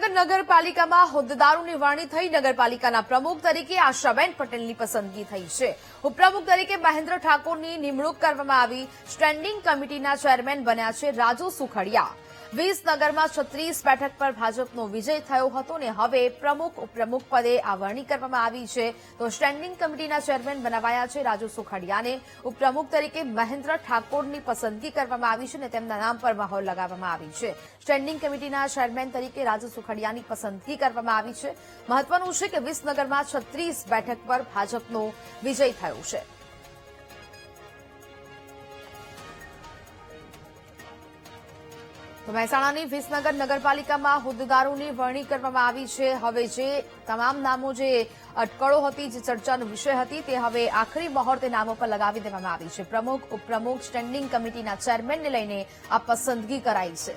વિસનગર નગરપાલિકામાં હોદ્દેદારોની વરણી થઈ નગરપાલિકાના પ્રમુખ તરીકે આશાબેન પટેલની પસંદગી થઈ છે। ઉપપ્રમુખ તરીકે મહેન્દ્ર ઠાકોરની નિમણૂક કરવામાં આવી। સ્ટેન્ડિંગ કમિટીના ચેરમેન બન્યા છે રાજુ સુખડિયા। વિસનગરમાં 36 બેઠક પર ભાજપનો વિજય થયો હતો અને હવે પ્રમુખ ઉપપ્રમુખ પદે આ વરણી કરવામાં આવી છે। તો સ્ટેન્ડિંગ કમિટીના ચેરમેન બનાવાયા છે રાજુ સુખડિયાને। ઉપપ્રમુખ તરીકે મહેન્દ્ર ઠાકોરની પસંદગી કરવામાં આવી છે અને તેમના નામ પર મહોર લગાવવામાં આવી છે। સ્ટેન્ડિંગ કમિટીના ચેરમેન તરીકે રાજુ સુખડિયાની પસંદગી કરવામાં આવી છે। મહત્વનું છે કે વિસનગરમાં 36 બેઠક પર ભાજપનો વિજય થયો છે। તો મહેસાણાની વિસનગર નગરપાલિકામાં હોદ્દેદારોની વરણી કરવામાં આવી છે। હવે જે તમામ નામો જે અટકળો હતી, જે ચર્ચાનો વિષય હતી, તે હવે આખરી મહોર તે નામો પર લગાવી દેવામાં આવી છે। પ્રમુખ ઉપપ્રમુખ સ્ટેન્ડિંગ કમિટીના ચેરમેનને લઈને આ પસંદગી કરાઈ છે।